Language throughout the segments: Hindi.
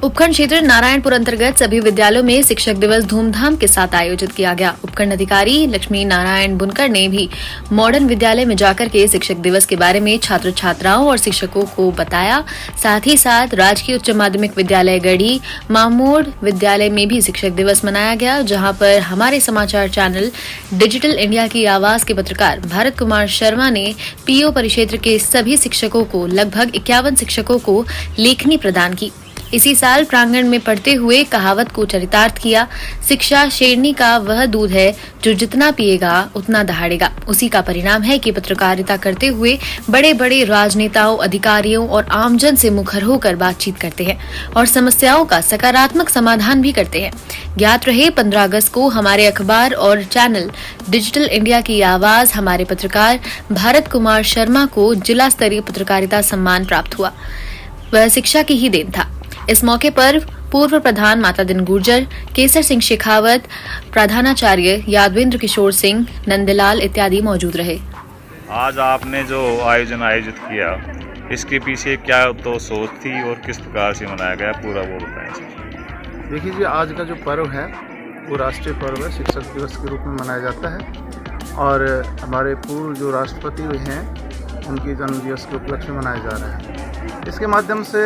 उपखंड क्षेत्र नारायणपुर अंतर्गत सभी विद्यालयों में शिक्षक दिवस धूमधाम के साथ आयोजित किया गया। उपखंड अधिकारी लक्ष्मी नारायण बुनकर ने भी मॉडर्न विद्यालय में जाकर के शिक्षक दिवस के बारे में छात्र छात्राओं और शिक्षकों को बताया। साथ ही साथ राजकीय उच्च माध्यमिक विद्यालय गढ़ी मामोड़ विद्यालय में भी शिक्षक दिवस मनाया गया, जहां पर हमारे समाचार चैनल डिजिटल इंडिया की आवाज के पत्रकार भारत कुमार शर्मा ने पीओ परिक्षेत्र के सभी शिक्षकों को लगभग 51 शिक्षकों को लेखनी प्रदान की। इसी साल प्रांगण में पढ़ते हुए कहावत को चरितार्थ किया। शिक्षा शेरनी का वह दूध है जो जितना पिएगा उतना दहाड़ेगा। उसी का परिणाम है कि पत्रकारिता करते हुए बड़े बड़े राजनेताओं, अधिकारियों और आमजन से मुखर होकर बातचीत करते हैं और समस्याओं का सकारात्मक समाधान भी करते हैं। ज्ञात रहे 15 अगस्त को हमारे अखबार और चैनल डिजिटल इंडिया की आवाज हमारे पत्रकार भारत कुमार शर्मा को जिला स्तरीय पत्रकारिता सम्मान प्राप्त हुआ। वह शिक्षा की ही देन था। इस मौके पर पूर्व प्रधान माता दिन गुर्जर, केसर सिंह शेखावत, प्रधानाचार्य यादवेंद्र किशोर सिंह, नंदलाल इत्यादि मौजूद रहे। आज आपने जो आयोजित किया, इसके पीछे क्या तो सोच थी और किस प्रकार से मनाया गया, पूरा वो बताएं। देखिए जी, आज का जो पर्व है वो राष्ट्रीय पर्व है, शिक्षक दिवस के रूप में मनाया जाता है और हमारे पूर्व जो राष्ट्रपति हुए हैं उनकी जन्मदिवस के उपलक्ष्य में मनाया जा रहा है। इसके माध्यम से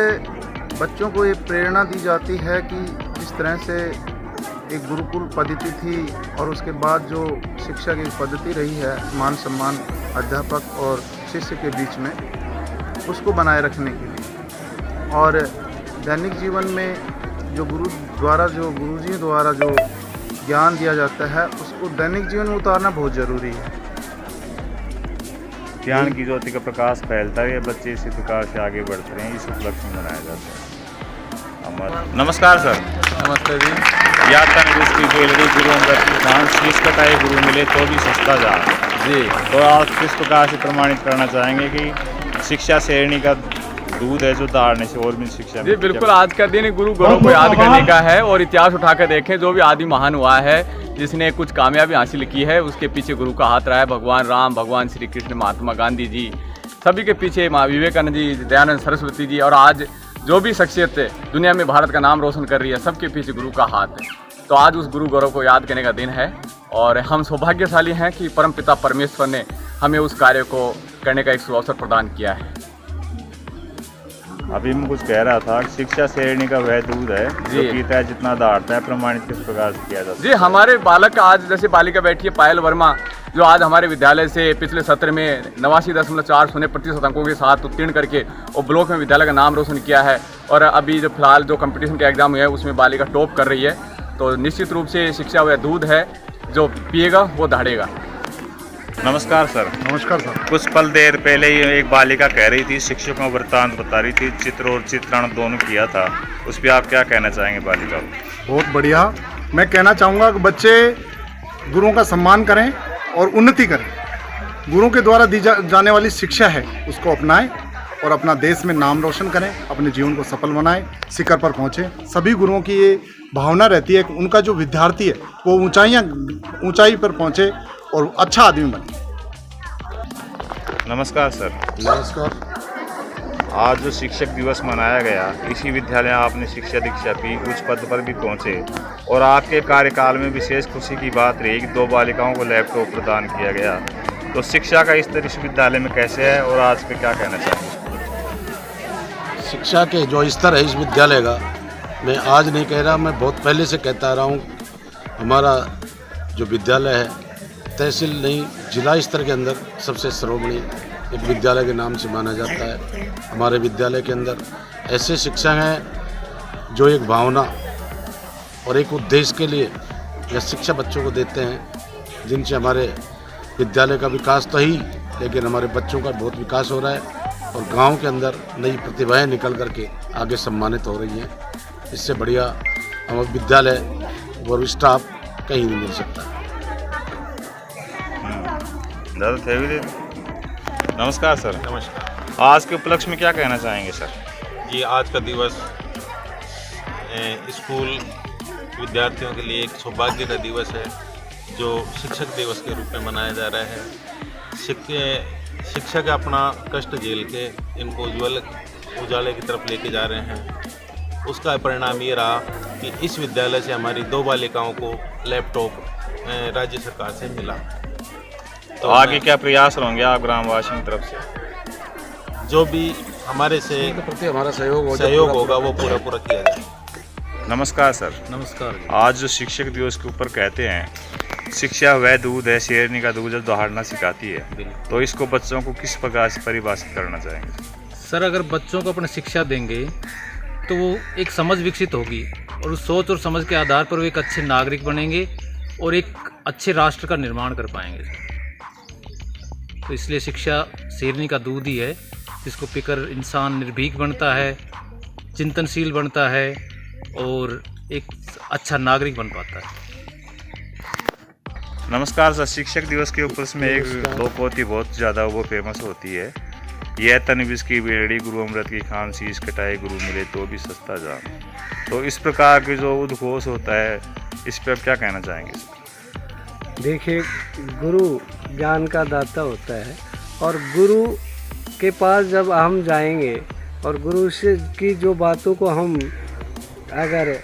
बच्चों को ये प्रेरणा दी जाती है कि जिस तरह से एक गुरुकुल पद्धति थी और उसके बाद जो शिक्षा की पद्धति रही है, मान सम्मान अध्यापक और शिष्य के बीच में, उसको बनाए रखने के लिए और दैनिक जीवन में जो गुरुजी द्वारा जो ज्ञान दिया जाता है उसको दैनिक जीवन में उतारना बहुत ज़रूरी है। ज्ञान की ज्योति का प्रकाश फैलता है, बच्चे इसी प्रकार से आगे बढ़ते हैं, इस उपलक्ष्य में मनाया जाता है। नमस्कार सर। नमस्ते जी। यात्रा निरुष्टि ज्वेलरी गुरु अंदर शीश कटाए गुरु मिले तो भी सस्ता जा जी। तो आप किस प्रकार से प्रमाणित करना चाहेंगे कि शिक्षा शेरनी का दूध है जो दाढ़ने से और भी शिक्षा जी बिल्कुल। आज का दिन गुरु गौरव को याद करने का है और इतिहास उठाकर देखें, जो भी आदि महान हुआ है जिसने कुछ कामयाबी हासिल की है, उसके पीछे गुरु का हाथ रहा है। भगवान राम, भगवान श्री कृष्ण, महात्मा गांधी जी, सभी के पीछे माँ विवेकानंद जी, दयानंद सरस्वती जी और आज जो भी शख्सियत दुनिया में भारत का नाम रोशन कर रही है, सबके पीछे गुरु का हाथ है। तो आज उस गुरु गौरव को याद करने का दिन है और हम सौभाग्यशाली हैं कि परमपिता परमेश्वर ने हमें उस कार्य को करने का एक सुअवसर प्रदान किया है। अभी मैं कुछ कह रहा था, शिक्षा शेरनी का वह दूध है जो पीता है जितना दाढ़ता है, प्रमाणित किस प्रकार से किया जाता है? जी, हमारे बालक आज जैसे बालिका बैठी है पायल वर्मा, जो आज हमारे विद्यालय से पिछले सत्र में 89.40% अंकों के साथ उत्तीर्ण करके और ब्लॉक में विद्यालय का नाम रोशन किया है और अभी जो फिलहाल जो कंपटीशन के एग्जाम हुए हैं उसमें बालिका टॉप कर रही है। तो निश्चित रूप से शिक्षा वह दूध है जो पिएगा वो दहाड़ेगा। नमस्कार सर। नमस्कार सर। कुछ पल देर पहले ही एक बालिका कह रही थी, शिक्षकों का वृत्तांत बता रही थी, चित्र और चित्रण दोनों किया था, उस पर आप क्या कहना चाहेंगे बालिका को? बहुत बढ़िया। मैं कहना चाहूँगा कि बच्चे गुरुओं का सम्मान करें और उन्नति करें। गुरुओं के द्वारा दी जाने वाली शिक्षा है उसको अपनाएं और अपना देश में नाम रोशन करें, अपने जीवन को सफल बनाएं, शिखर पर पहुँचें। सभी गुरुओं की ये भावना रहती है कि उनका जो विद्यार्थी है वो ऊंचाई पर पहुँचे और अच्छा आदमी बने। नमस्कार सर। नमस्कार। आज जो शिक्षक दिवस मनाया गया, इसी विद्यालय में आपने शिक्षा दीक्षा की, उच्च पद पर भी पहुंचे और आपके कार्यकाल में विशेष खुशी की बात रही कि 2 बालिकाओं को लैपटॉप प्रदान किया गया। तो शिक्षा का स्तर इस विद्यालय में कैसे है और आज पे क्या कहना चाहेंगे? शिक्षा के जो स्तर है इस विद्यालय का, मैं आज नहीं कह रहा, मैं बहुत पहले से कहता रहा हूँ। हमारा जो विद्यालय है तहसील नहीं जिला स्तर के अंदर सबसे श्रोमणी एक विद्यालय के नाम से माना जाता है। हमारे विद्यालय के अंदर ऐसे शिक्षक हैं जो एक भावना और एक उद्देश्य के लिए यह शिक्षा बच्चों को देते हैं, जिनसे हमारे विद्यालय का विकास तो ही, लेकिन हमारे बच्चों का बहुत विकास हो रहा है और गांव के अंदर नई प्रतिभाएं निकल करके आगे सम्मानित हो रही हैं। इससे बढ़िया हमारा विद्यालय और स्टाफ कहीं नहीं मिल सकता। नमस्कार सर। नमस्कार। आज के उपलक्ष्य में क्या कहना चाहेंगे सर? ये आज का दिवस स्कूल विद्यार्थियों के लिए एक सौभाग्य का दिवस है जो शिक्षक दिवस के रूप में मनाया जा रहा है। शिक्षक अपना कष्ट झेल के इनको उजाले की तरफ लेके जा रहे हैं। उसका परिणाम ये रहा कि इस विद्यालय से हमारी 2 बालिकाओं को लैपटॉप राज्य सरकार से मिला। तो आगे क्या प्रयास होंगे आप ग्रामवासियों की तरफ से? जो भी हमारे से प्रति हमारा सहयोग होगा वो पूरा किया जाए। नमस्कार सर। नमस्कार। आज जो शिक्षक दिवस के ऊपर कहते हैं शिक्षा वह दूध है शेरनी का दूध जब दहाड़ना सिखाती है, तो इसको बच्चों को किस प्रकार से परिभाषित करना चाहेंगे? सर, अगर बच्चों को अपने शिक्षा देंगे तो वो एक समझ विकसित होगी और उस सोच और समझ के आधार पर वो एक अच्छे नागरिक बनेंगे और एक अच्छे राष्ट्र का निर्माण कर पाएंगे। तो इसलिए शिक्षा शेरनी का दूध ही है, जिसको पीकर इंसान निर्भीक बनता है, चिंतनशील बनता है और एक अच्छा नागरिक बन पाता है। नमस्कार सर। शिक्षक दिवस के ऊपर में एक लोकोक्ति बहुत ज़्यादा वो फेमस होती है, यह तन विष की बेड़ी गुरु अमृत की खान शीश कटाए गुरु मिले तो भी सस्ता जान। तो इस प्रकार के जो उद्घोष होता है इस पर आप क्या कहना चाहेंगे? देखिए, गुरु ज्ञान का दाता होता है और गुरु के पास जब हम जाएंगे और गुरु से की जो बातों को हम अगर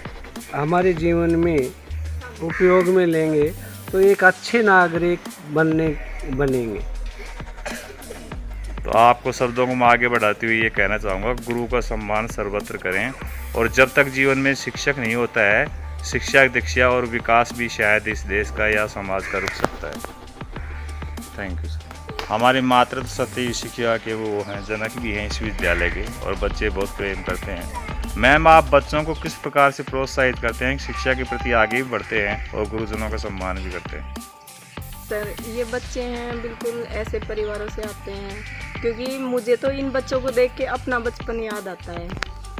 हमारे जीवन में उपयोग में लेंगे तो एक अच्छे नागरिक बनेंगे। तो आपको शब्दों को मैं आगे बढ़ाते हुए ये कहना चाहूँगा, गुरु का सम्मान सर्वत्र करें और जब तक जीवन में शिक्षक नहीं होता है, शिक्षा दीक्षा और विकास भी शायद इस देश का या समाज का रुक सकता है। Thank you sir. हमारे मातृ सत्य शिक्षा के वो हैं, जनक भी हैं इस विद्यालय के और बच्चे बहुत प्रेम करते हैं। मैम, आप बच्चों को किस प्रकार से प्रोत्साहित करते हैं, शिक्षा के प्रति आगे भी बढ़ते हैं और गुरुजनों का सम्मान भी करते हैं? सर, ये बच्चे हैं बिल्कुल ऐसे परिवारों से आते हैं, क्योंकि मुझे तो इन बच्चों को देख के अपना बचपन याद आता है।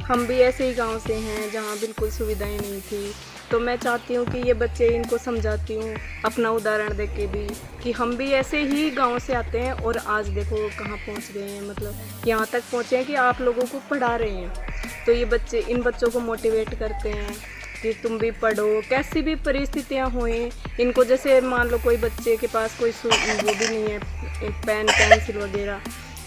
हम भी ऐसे ही गांव से हैं जहां बिल्कुल सुविधाएं नहीं थी, तो मैं चाहती हूं कि ये बच्चे, इनको समझाती हूं अपना उदाहरण दे के भी कि हम भी ऐसे ही गांव से आते हैं और आज देखो कहाँ पहुंच गए हैं, मतलब यहाँ तक पहुँचे हैं कि आप लोगों को पढ़ा रहे हैं। तो ये बच्चे इन बच्चों को मोटिवेट करते हैं कि तुम भी पढ़ो, कैसी भी परिस्थितियाँ होएं। इनको जैसे मान लो कोई बच्चे के पास कोई वो भी नहीं है, पेन पेंसिल वगैरह,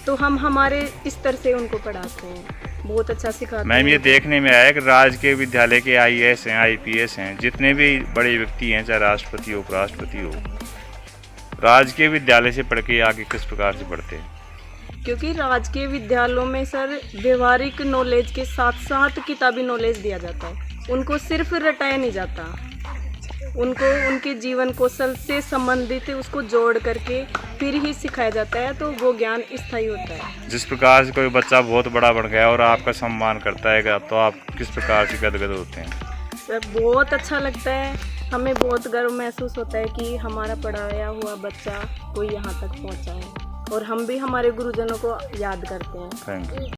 तो हम हमारे स्तर से उनको पढ़ाते हैं, बहुत अच्छा सिखाते हैं। मैम, ये देखने में आया कि राजकीय विद्यालय के IAS हैं, IPS हैं, जितने भी बड़े व्यक्ति हैं, चाहे राष्ट्रपति हो उपराष्ट्रपति हो, राजकीय विद्यालय से पढ़ के आगे किस प्रकार से पढ़ते हैं? क्योंकि राजकीय विद्यालयों में सर व्यवहारिक नॉलेज के साथ साथ किताबी नॉलेज दिया जाता है। उनको सिर्फ रटाया नहीं जाता, उनको उनके जीवन कौशल से संबंधित उसको जोड़ करके फिर ही सिखाया जाता है, तो वो ज्ञान स्थायी होता है। जिस प्रकार से कोई बच्चा बहुत बड़ा बन गया और आपका सम्मान करता है, तो आप किस प्रकार से गदगद होते हैं? सर, बहुत अच्छा लगता है, हमें बहुत गर्व महसूस होता है कि हमारा पढ़ाया हुआ बच्चा कोई यहाँ तक पहुँचा है और हम भी हमारे गुरुजनों को याद करते हैं। Thank you.